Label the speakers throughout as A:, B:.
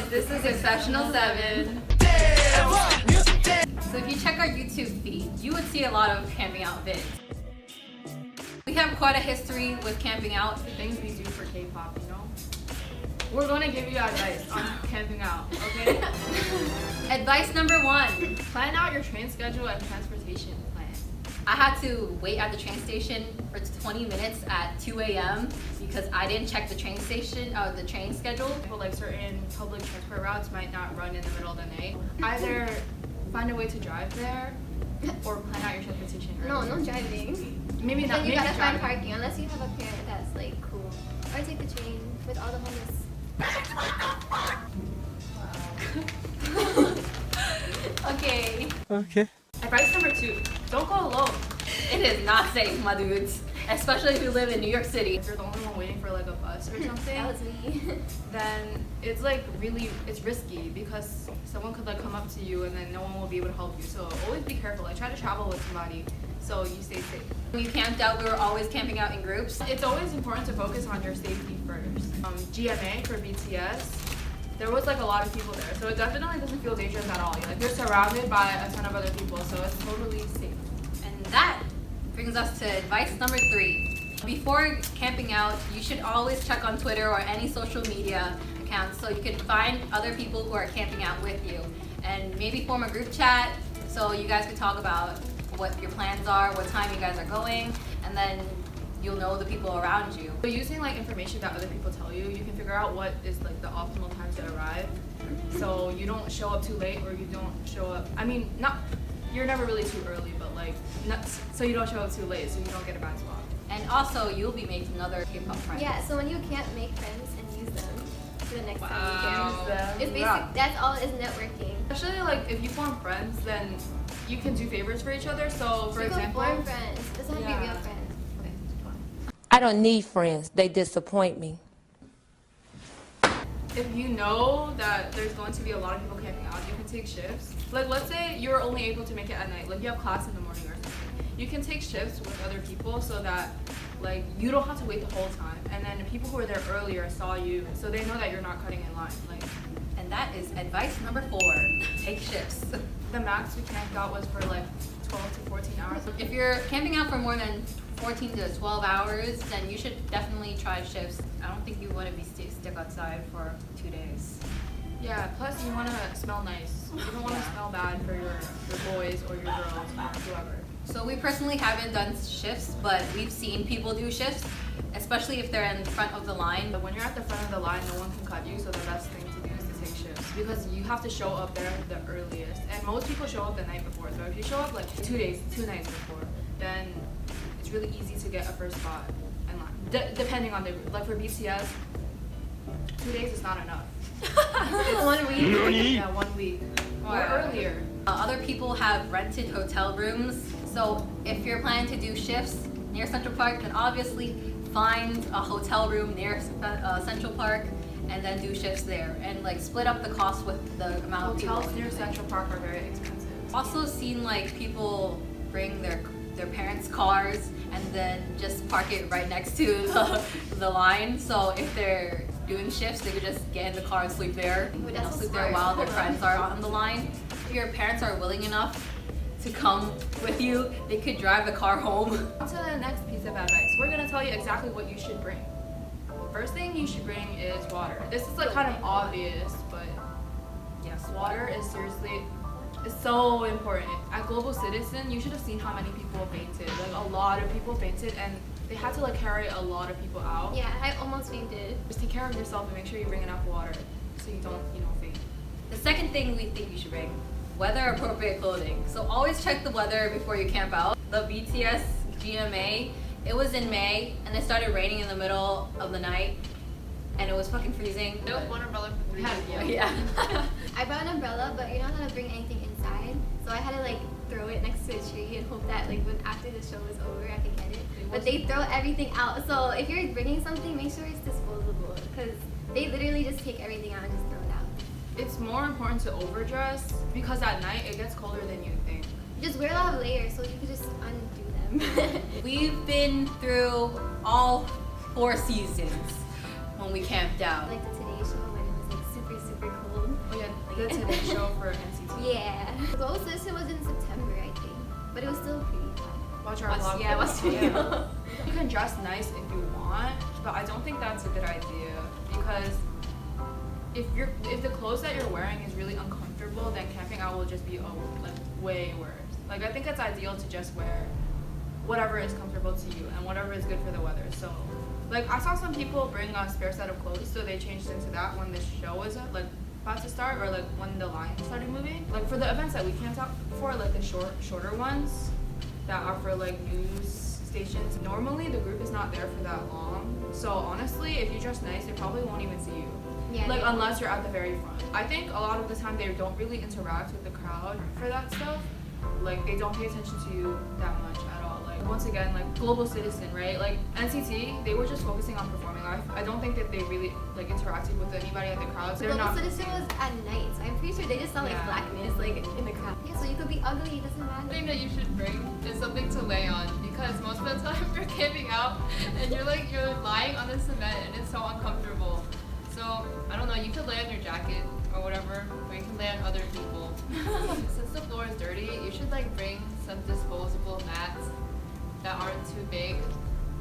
A: This is Exceptional 7. So if you check our YouTube feed, you would see a lot of camping out vids. We have quite a history with camping out.
B: The things we do for K-pop, you know? We're gonna give you advice on camping out, okay?
A: Advice number 1.
B: Plan out your train schedule and transportation plan.
A: I had to wait at the train station for 20 minutes at 2 a.m. because I didn't check the train station, the train schedule.
B: But like certain public transport routes might not run in the middle of the night. Either find a way to drive there or plan out your transportation.
C: No driving.
B: Maybe not.
C: Then you
B: maybe
C: gotta find
B: driving.
C: parking unless you have a parent that's like cool. Or take the train with all the homeless.
A: Okay.
D: Okay.
B: Advice number 2, don't go alone.
A: It is not safe, my dudes. Especially if you live in New York City.
B: If you're the only one waiting for like a bus or something,
C: That was me.
B: then it's like it's risky because someone could like come up to you and then no one will be able to help you. So always be careful. Like try to travel with somebody so you stay safe.
A: When you camped out, we were always camping out in groups.
B: It's always important to focus on your safety first. GMA for BTS, there was like a lot of people there, so it definitely doesn't feel dangerous at all. Like you're surrounded by a ton of other people, so it's totally safe.
A: And that brings us to advice number 3. Before camping out, you should always check on Twitter or any social media accounts so you can find other people who are camping out with you. And maybe form a group chat so you guys can talk about what your plans are, what time you guys are going, and then you'll know the people around you.
B: So using like information that other people tell you, you can figure out what is like the optimal time to arrive. So you don't show up too late or you don't show up, you're never really too early, but like, so you don't show up too late so you don't get a bad spot.
A: And also, you'll be making another K-pop friends.
C: Yeah, so when you can't make friends and use them for the next time you
B: Use
C: can.
B: them.
C: It's basic, that's all is networking.
B: Especially like if you form friends, then you can do favors for each other. So for
C: You can
B: example,
C: form friends. It doesn't have to be
B: Yeah.
C: real friends.
B: Okay, fine.
E: I don't need friends. They disappoint me.
B: If you know that there's going to be a lot of people camping out, you can take shifts. Like let's say you're only able to make it at night, like you have class in the morning or something. You can take shifts with other people so that like you don't have to wait the whole time. And then the people who were there earlier saw you, so they know that you're not cutting in line. Like,
A: And that is advice number 4. Take shifts.
B: the max we camped out was for like 12 to 14 hours.
A: If you're camping out for more than 14 to 12 hours, then you should definitely try shifts. I don't think you want to be stuck outside for 2 days.
B: Yeah, plus you want to smell nice. You don't want to smell bad for your boys or your girls or whoever.
A: So we personally haven't done shifts, but we've seen people do shifts, especially if they're in front of the line.
B: But when you're at the front of the line, no one can cut you, so the best thing to do is to take shifts because you have to show up there the earliest. And most people show up the night before, so if you show up like 2 nights before, then it's really easy to get a first spot in line. Depending on the group. Like for BTS, 2 days is not enough. It's
C: 1 week.
B: Yeah, 1 week. Or
A: Wow.
B: earlier.
A: Other people have rented hotel rooms, so if you're planning to do shifts near Central Park, then obviously find a hotel room near Central Park and then do shifts there and like split up the cost with the amount of people.
B: Hotels near
A: using.
B: Central Park are very expensive.
A: Also seen like people bring their parents' cars and then just park it right next to the line. So if they're doing shifts, they could just get in the car and sleep there.
C: Ooh,
A: You
C: that's
A: know,
C: so
A: sleep there
C: smart.
A: while their friends are on the line. If your parents are willing enough to come with you, they could drive the car home.
B: On to the next piece of advice. We're gonna tell you exactly what you should bring. First thing you should bring is water. This is like kind of obvious, but yes, water is seriously so important. At Global Citizen, you should have seen how many people fainted. Like a lot of people fainted, and they had to like carry a lot of people out.
C: Yeah, I almost fainted.
B: Just take care of yourself and make sure you bring enough water so you don't, faint.
A: The second thing we think you should bring, weather appropriate clothing. So always check the weather before you camp out. The BTS GMA, it was in May and it started raining in the middle of the night and it was fucking freezing.
B: There was one umbrella for 3 days.
A: Yeah.
C: I brought an umbrella, but you're not gonna bring anything inside. So I had to like throw it next to a tree and hope that like when after the show was over I could get it. But they throw everything out. So if you're bringing something, make sure it's disposable because they literally just take everything out and just throw it out.
B: It's more important to overdress because at night it gets colder than you think.
C: Just wear a lot of layers so you can just undo them.
A: We've been through all 4 seasons when we camped out.
C: Like the Today Show when it was like super, super cold.
B: show for NCT.
C: Yeah. The Global Citizen was in September, I think. But it was still pretty fun.
B: Watch our vlog.
A: Yeah, watch the video.
B: You can dress nice if you want, but I don't think that's a good idea because if the clothes that you're wearing is really uncomfortable, then camping out will just be way worse. Like I think it's ideal to just wear whatever is comfortable to you and whatever is good for the weather. So like I saw some people bring a spare set of clothes, so they changed into that when the show was about to start, or like when the line started moving. Like for the events that we camped out for, like the shorter ones that are for like news stations, normally the group is not there for that long. So honestly, if you dress nice, they probably won't even see you.
C: Yeah.
B: Like unless you're at the very front. I think a lot of the time they don't really interact with the crowd for that stuff. Like they don't pay attention to you that much at all. Like once again, like Global Citizen, right? Like NCT, they were just focusing on performing. I don't think that they really like interacted with anybody at the crowd. They're
C: Global
B: not.
C: Citizen was at night, so I'm pretty sure they just saw like
B: Yeah.
C: blackness like in the crowd. Yeah, so you could be ugly, it doesn't
D: The
C: matter.
D: thing that you should bring is something to lay on, because most of the time you're camping out and you're lying on the cement and it's so uncomfortable. So I don't know, you could lay on your jacket or whatever, or you can lay on other people. Since the floor is dirty, you should bring some disposable mats that aren't too big.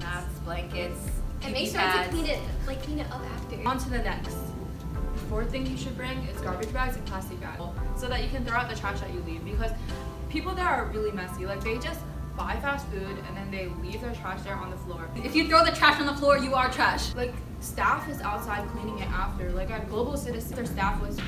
A: Mats, blankets,
C: And
A: pee
C: make sure
A: pads.
C: to clean it up after.
B: On to the next. Fourth thing you should bring is garbage bags and plastic bags, so that you can throw out the trash that you leave, because people there are really messy. Like they just buy fast food and then they leave their trash there on the floor.
A: If you throw the trash on the floor, you are trash.
B: Like staff is outside cleaning it after. Like at Global Citizen, their staff was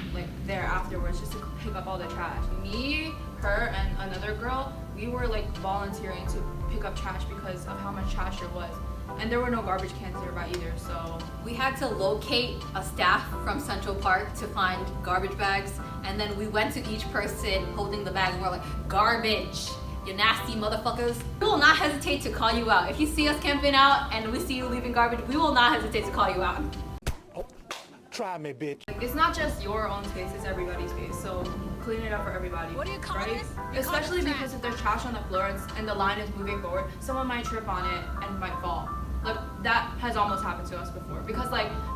B: there afterwards just to pick up all the trash. Me, her, and another girl, we were volunteering to pick up trash because of how much trash there was. And there were no garbage cans nearby either, so
A: We had to locate a staff from Central Park to find garbage bags, and then we went to each person holding the bag and we're like, garbage, you nasty motherfuckers. We will not hesitate to call you out. If you see us camping out and we see you leaving garbage, we will not hesitate to call you out.
F: Try me, bitch.
B: it's not just your own space, it's everybody's space. So clean it up for everybody. What do you call right? This? Especially because if there's trash on the floor and the line is moving forward, someone might trip on it and might fall. That has almost happened to us before, because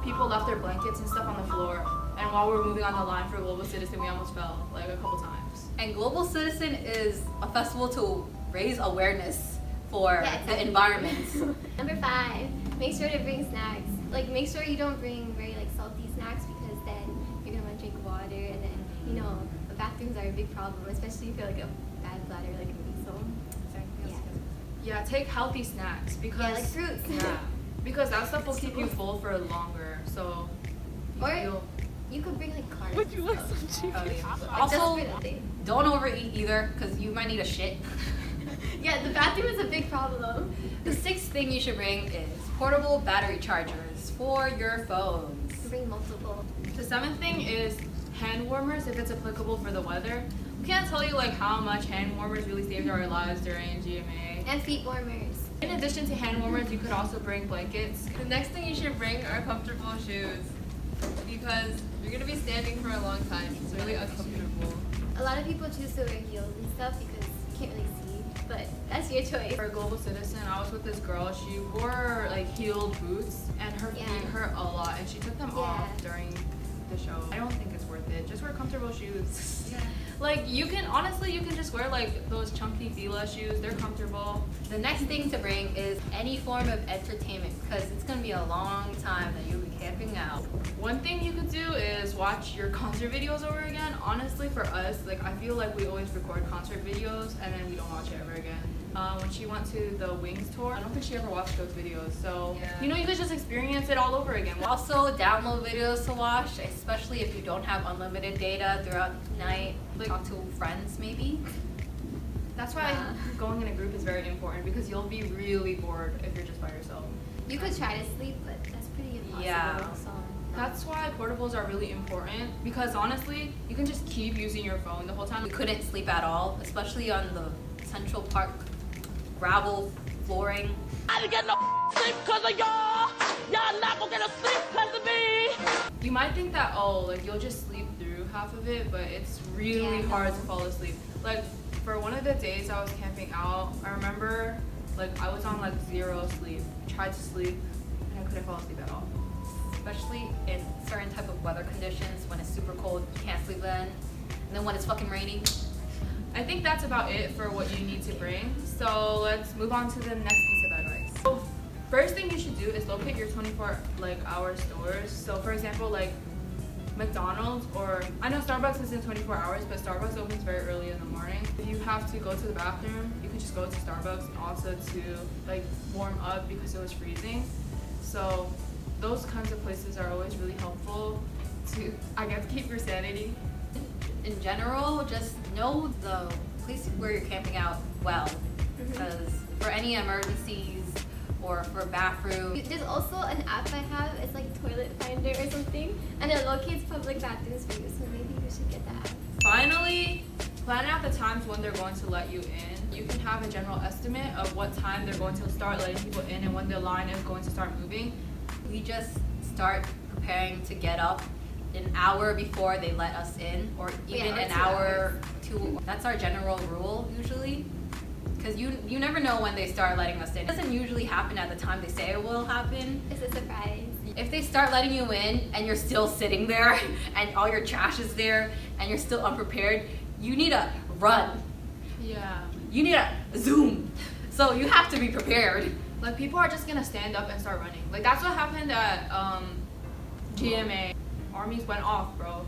B: people left their blankets and stuff on the floor, and while we were moving on the line for Global Citizen, we almost fell a couple times.
A: And Global Citizen is a festival to raise awareness for
C: Yeah,
A: the
C: exactly.
A: environment.
C: Number 5, make sure to bring snacks. Make sure you don't bring very salty snacks, because then you're gonna want to drink water, and then the bathrooms are a big problem, especially if you're a bad bladder like me. So
B: Yeah, take healthy snacks, because
C: yeah, like fruits.
B: yeah, because that stuff will keep you full for longer. So you
C: Or
B: feel
C: you could bring carbs.
F: Would you like some chicken?
A: Also,
C: just for the day.
A: don't overeat either, because you might need a shit.
C: Yeah, the bathroom is a big problem.
A: The 6th thing you should bring is portable battery chargers for your phones.
C: Bring multiple.
B: The 7th thing is hand warmers, if it's applicable for the weather. We can't tell you how much hand warmers really saved our lives during GMA.
C: And feet warmers.
B: In addition to hand warmers, you could also bring blankets.
D: The next thing you should bring are comfortable shoes, because you're gonna be standing for a long time. It's really uncomfortable.
C: A lot of people choose to wear heels and stuff because you can't really see, but that's your choice.
B: For Global Citizen, I was with this girl. She wore heeled boots, and her
C: Yeah.
B: feet hurt a lot, and she took them off during the show. I don't think it's worth it. Just wear comfortable shoes.
C: Yeah.
B: You can just wear those chunky Fila shoes. They're comfortable.
A: The next thing to bring is any form of entertainment, because it's going to be a long time that you'll be camping out.
B: One thing you could do is watch your concert videos over again. Honestly, for us, I feel like we always record concert videos and then we don't watch it ever again. When she went to the Wings tour, I don't think she ever watched those videos. So,
D: Yeah.
B: you could just experience it all over again.
A: Also, download videos to watch, especially if you don't have unlimited data throughout the night. Talk to friends, maybe.
B: That's why going in a group is very important, because you'll be really bored if you're just by yourself.
C: You could try to sleep, but that's pretty impossible.
A: Yeah.
C: So,
B: That's why portables are really important, because honestly, you can just keep using your phone the whole time.
A: We couldn't sleep at all, especially on the Central Park gravel flooring.
F: I didn't get no sleep because of y'all. Y'all not gonna get a sleep because of me.
B: You might think that, you'll just sleep through half of it, but it's really
C: Yeah,
B: hard
C: no.
B: to fall asleep. For one of the days I was camping out, I remember, I was on, 0 sleep. I tried to sleep, and I couldn't fall asleep at all.
A: Especially in certain type of weather conditions when it's super cold, you can't sleep then. And then when it's fucking raining.
B: I think that's about it for what you need to bring. So let's move on to the next piece of advice. So first thing you should do is locate your 24-hour stores. So for example, like McDonald's, or I know Starbucks isn't 24 hours, but Starbucks opens very early in the morning. If you have to go to the bathroom, you can just go to Starbucks, and also to like warm up because it was freezing. So those kinds of places are always really helpful to, I guess, keep your sanity.
A: In general, just know the place where you're camping out well, because for any emergencies or for bathroom.
C: There's also an app I have. It's like Toilet Finder or something, and it locates public bathrooms for you. So maybe you should get that app.
B: Finally, plan out the times when they're going to let you in. You can have a general estimate of what time they're going to start letting people in and when the line is going to start moving.
A: We just start preparing to get up an hour before they let us in, or even
C: Yeah, or
A: an
C: 2
A: hour, 2. That's our general rule usually, because you never know when they start letting us in. It doesn't usually happen at the time they say it will happen.
C: It's a surprise.
A: If they start letting you in and you're still sitting there and all your trash is there and you're still unprepared, you need to run.
B: Yeah.
A: You need to zoom. So you have to be prepared.
B: Like people are just gonna stand up and start running. Like that's what happened at GMA. Armies went off, bro.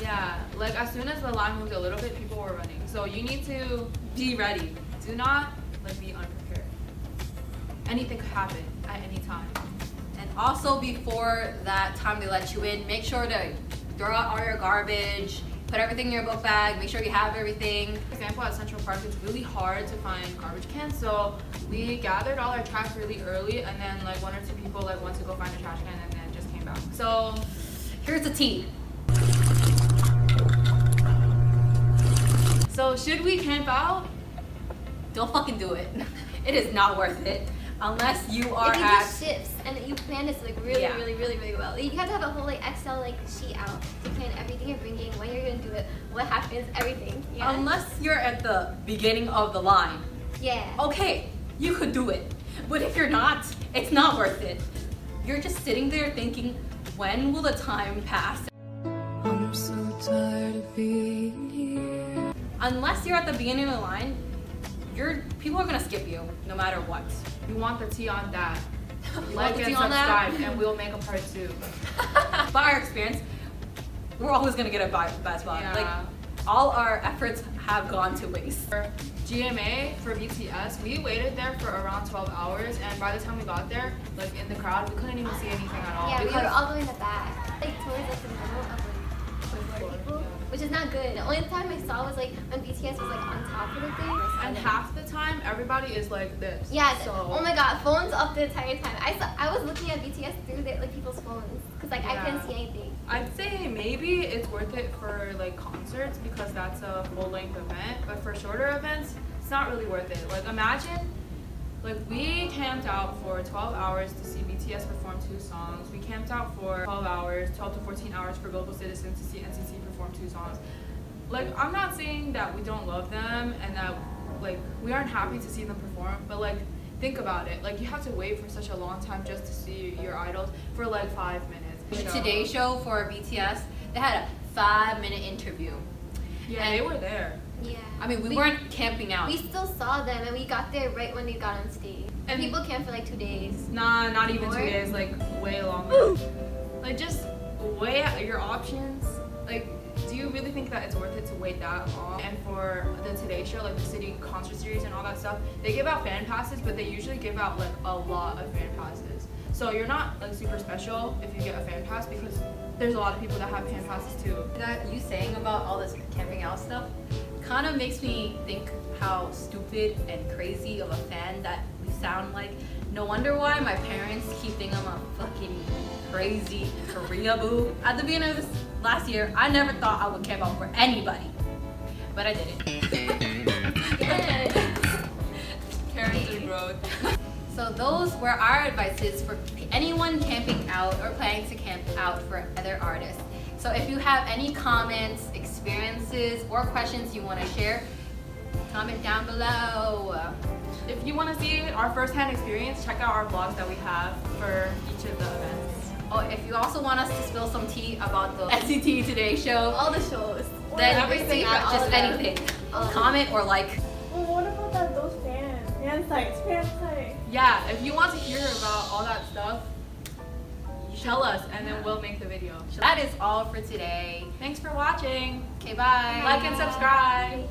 B: Yeah, like as soon as the line moved a little bit, people were running. So you need to be ready. Do not like be unprepared. Anything could happen at any time.
A: And also before that time they let you in, make sure to throw out all your garbage, put everything in your book bag, make sure you have everything.
B: For example, at Central Park, it's really hard to find garbage cans. So we gathered all our trash really early, and then like 1 or 2 people like went to go find a trash can and then just came back. So
A: Here's the tea.
B: So should we camp out?
A: Don't fucking do it. It is not worth it. Unless you are
C: If you
A: at...
C: do shifts and you plan this like really,
A: Yeah.
C: really well, you have to have a whole like Excel like sheet out to plan everything you're bringing, when you're gonna do it, what happens, everything. Yeah.
A: Unless you're at the beginning of the line.
C: Yeah.
A: Okay, you could do it. But if you're not, it's not worth it. You're just sitting there thinking, when will the time pass?
G: I'm so tired of being here.
A: Unless you're at the beginning of the line, people are gonna skip you no matter what.
B: You want the tea on that.
A: You
B: Like
A: want the
B: and
A: tea on that?
B: subscribe, and we'll make a part 2.
A: By our experience, we're always gonna get a bad spot.
B: Yeah.
A: Like, all our efforts have gone to waste.
B: For GMA, for BTS, we waited there for around 12 hours, and by the time we got there, like in the crowd, we couldn't even see anything at all.
C: Yeah, we
B: because
C: were all the way in the back, like towards like the middle of like more people, which is not good. The only time I saw was like when BTS was like on top of the thing.
B: and half the time, everybody is like this.
C: Yeah.
B: So,
C: Oh my God, phones up the entire time. I was looking at BTS through their, like people's phones because like I couldn't
B: Yeah.
C: see anything.
B: I'd say maybe it's worth it for like concerts because that's a full-length event, but for shorter events, it's not really worth it. Like imagine, like we camped out for 12 hours to see BTS perform 2 songs. We camped out for 12 hours, 12 to 14 hours for Global Citizen to see NCT perform 2 songs. Like I'm not saying that we don't love them and that like we aren't happy to see them perform, but like think about it. Like you have to wait for such a long time just to see your idols for like 5 minutes.
A: The Today Show for BTS, they had a 5-minute interview.
B: Yeah,
A: And-
B: they were there.
C: Yeah.
A: I mean, we weren't camping out.
C: We still saw them, and we got there right when they got on stage.
B: And-
C: People camped for like 2 days.
B: Nah, not even 2
C: More?
B: days, like way longer. Like just weigh out your options. Like, do you really think that it's worth it to wait that long? And for the Today Show, like the City Concert Series and all that stuff, they give out fan passes, but they usually give out like a lot of fan passes. So you're not like super special if you get a fan pass because there's a lot of people that have fan passes too.
A: That you saying about all this camping out stuff kind of makes me think how stupid and crazy of a fan that we sound like. No wonder why my parents keep thinking I'm a fucking crazy Korea boo. At the beginning of this last year, I never thought I would camp out for anybody, but I did it.
D: Character growth.
A: So those were our advices for anyone camping out or planning to camp out for other artists. So if you have any comments, experiences, or questions you want to share, comment down below.
B: If you want to see our first-hand experience, check out our vlogs that we have for each of the events.
A: Oh, if you also want us to spill some tea about the NCT Today show,
C: All the shows.
A: then
B: everything,
C: all
A: just
C: of them.
A: anything.
C: All of
A: Comment or like.
H: Well, what about those fans? Fan sites, fan sites.
B: Yeah, if you want to hear about all that stuff, tell us and then we'll make the video.
A: That is all for today.
B: Thanks for watching.
A: Okay, bye.
B: Like and subscribe.